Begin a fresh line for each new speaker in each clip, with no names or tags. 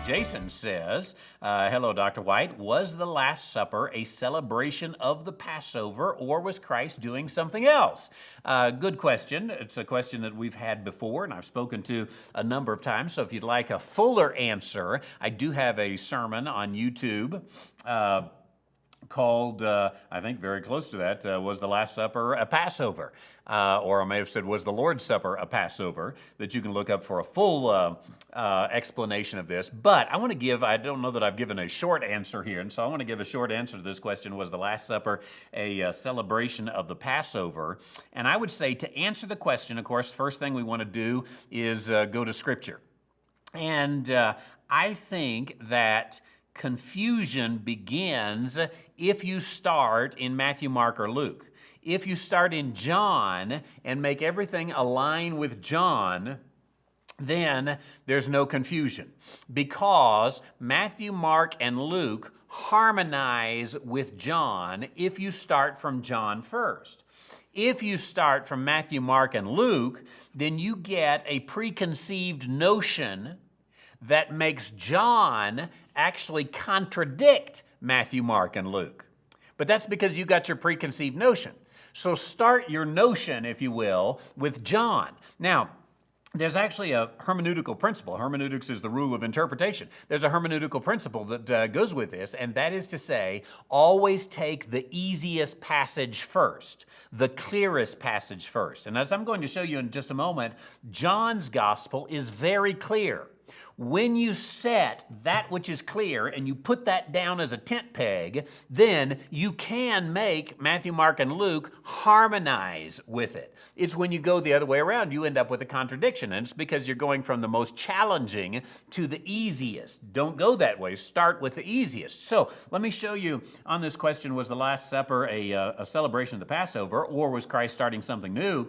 Jason says, hello, Dr. White. Was the Last Supper a celebration of the Passover, or was Christ doing something else? Good question. It's a question that we've had before, and I've spoken to a number of times. So if you'd like a fuller answer, I do have a sermon on YouTube called, I think very close to that, was the Last Supper a Passover? Or I may have said, was the Lord's Supper a Passover? That you can look up for a full explanation of this. But I want to give, I don't know that I've given a short answer here, and so I want to give a short answer to this question, was the Last Supper a celebration of the Passover? And I would say, to answer the question, of course, first thing we want to do is go to Scripture. And I think that confusion begins if you start in Matthew, Mark, or Luke. If you start in John and make everything align with John, then there's no confusion, because Matthew, Mark, and Luke harmonize with John if you start from John first. If you start from Matthew, Mark, and Luke, then you get a preconceived notion that makes John actually contradict Matthew, Mark, and Luke. But that's because you got your preconceived notion. So start your notion, if you will, with John. Now, there's actually a hermeneutical principle. Hermeneutics is the rule of interpretation. There's a hermeneutical principle that goes with this, and that is to say, always take the easiest passage first, the clearest passage first. And as I'm going to show you in just a moment, John's gospel is very clear. When you set that which is clear and you put that down as a tent peg, then you can make Matthew, Mark, and Luke harmonize with it. It's when you go the other way around, you end up with a contradiction, and it's because you're going from the most challenging to the easiest. Don't go that way. Start with the easiest. So let me show you on this question, was the Last Supper a celebration of the Passover, or was Christ starting something new?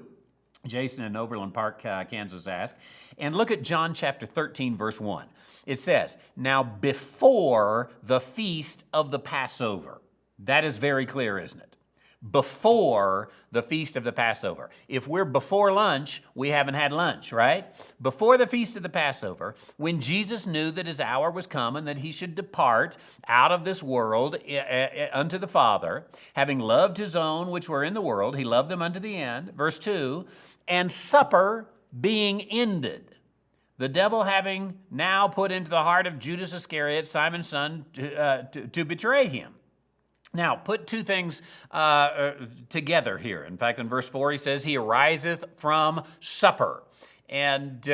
Jason in Overland Park, Kansas asked. And look at John chapter 13, verse 1. It says, now before the feast of the Passover. That is very clear, isn't it? Before the feast of the Passover. If we're before lunch, we haven't had lunch, right? Before the feast of the Passover, when Jesus knew that his hour was come and that he should depart out of this world unto the Father, having loved his own which were in the world, he loved them unto the end. Verse 2, and supper being ended, the devil having now put into the heart of Judas Iscariot, Simon's son, to betray him. Now, put two things together here. In fact, in verse 4, he says, he ariseth from supper. And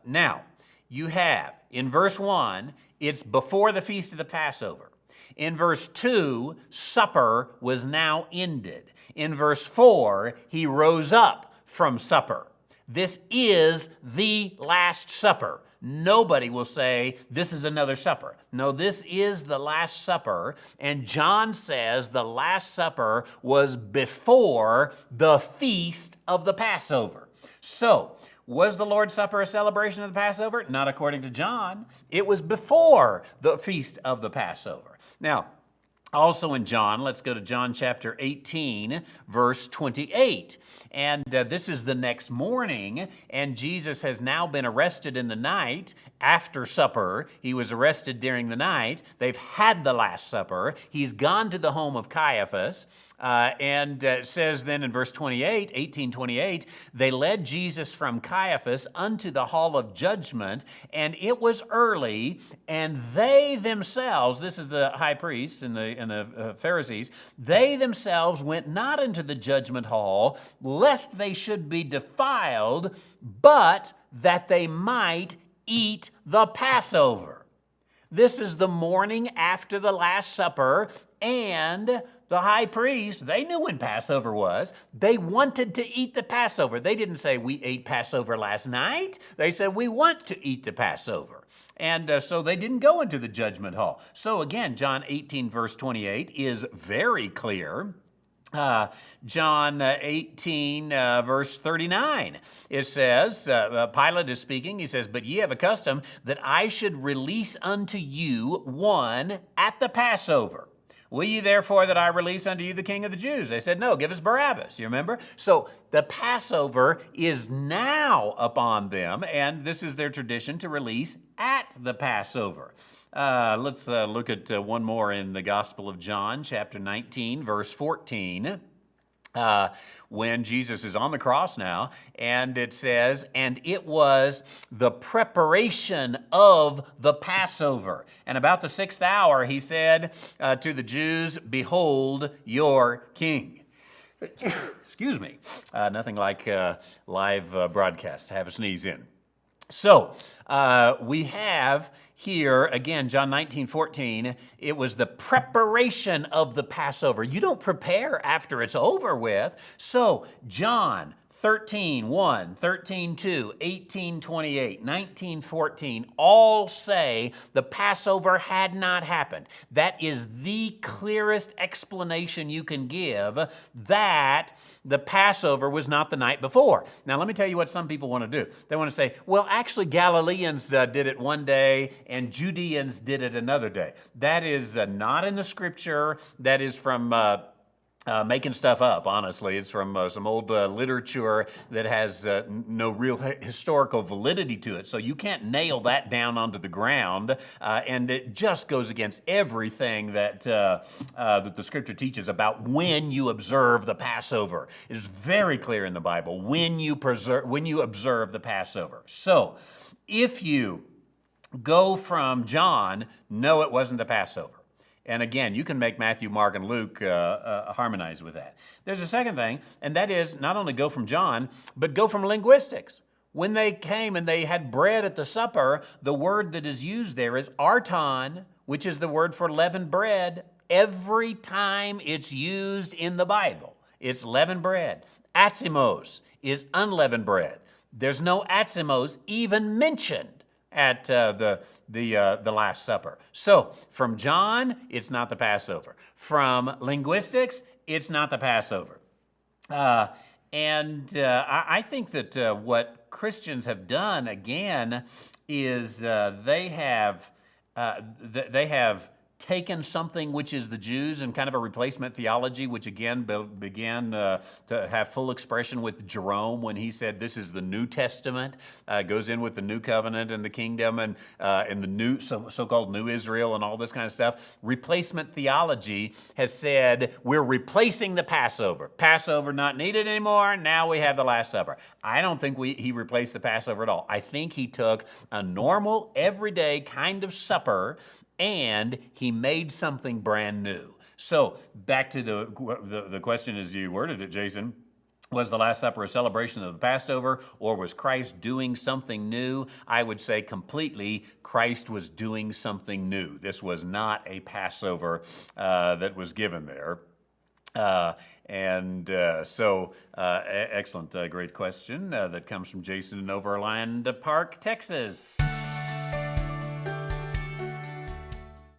now, you have, in verse 1, it's before the feast of the Passover. In verse 2, supper was now ended. In verse 4, he rose up from supper. This is the Last Supper. Nobody will say, this is another supper. No, this is the Last Supper, and John says the Last Supper was before the feast of the Passover. So, was the Lord's Supper a celebration of the Passover? Not according to John. It was before the feast of the Passover. Now, also in John, let's go to John chapter 18, verse 28. And this is the next morning, and Jesus has now been arrested in the night after supper. He was arrested during the night. They've had the Last Supper. He's gone to the home of Caiaphas. And it says then in verse 28, 18:28, they led Jesus from Caiaphas unto the hall of judgment, and it was early, and they themselves, this is the high priests and the Pharisees, they themselves went not into the judgment hall, lest they should be defiled, but that they might eat the Passover. This is the morning after the Last Supper, and the high priest, they knew when Passover was. They wanted to eat the Passover. They didn't say, we ate Passover last night. They said, we want to eat the Passover. And so they didn't go into the judgment hall. So again, John 18, verse 28 is very clear. John 18, verse 39, it says, Pilate is speaking, he says, but ye have a custom that I should release unto you one at the Passover. Will ye therefore that I release unto you the king of the Jews? They said, no, give us Barabbas. You remember? So the Passover is now upon them, and this is their tradition to release at the Passover. Let's look at one more in the Gospel of John, chapter 19, verse 14. When Jesus is on the cross now, and it says, and it was the preparation of the Passover. And about the 6th hour, he said to the Jews, behold your king. Excuse me. Nothing like live broadcast to have a sneeze in. So we have here, again, John 19:14, it was the preparation of the Passover. You don't prepare after it's over with. So John 13:1, 13:2, 18:28, 19:14 all say the Passover had not happened. That is the clearest explanation you can give that the Passover was not the night before. Now, let me tell you what some people want to do. They want to say, well, actually, Galileans did it one day and Judeans did it another day. That is not in the Scripture. That is from making stuff up, honestly. It's from some old literature that has no real historical validity to it. So you can't nail that down onto the ground, and it just goes against everything that that the Scripture teaches about when you observe the Passover. It is very clear in the Bible when you observe the Passover. So if you go from John, no, it wasn't the Passover. And again, you can make Matthew, Mark, and Luke harmonize with that. There's a second thing, and that is not only go from John, but go from linguistics. When they came and they had bread at the supper, the word that is used there is arton, which is the word for leavened bread. Every time it's used in the Bible, it's leavened bread. Atzimos is unleavened bread. There's no atzimos even mentioned at the Last Supper. So from John, it's not the Passover. From linguistics, it's not the Passover. I think that what Christians have done again is they have taken something which is the Jews and kind of a replacement theology, which again began to have full expression with Jerome when he said this is the New Testament, goes in with the New Covenant and the kingdom and the new so-called New Israel and all this kind of stuff. Replacement theology has said we're replacing the Passover. Passover not needed anymore. Now we have the Last Supper. I don't think he replaced the Passover at all. I think he took a normal, everyday kind of supper and he made something brand new. So back to the question as you worded it, Jason. Was the Last Supper a celebration of the Passover, or was Christ doing something new? I would say completely Christ was doing something new. This was not a Passover that was given there. Excellent, great question that comes from Jason in Overland Park, Texas.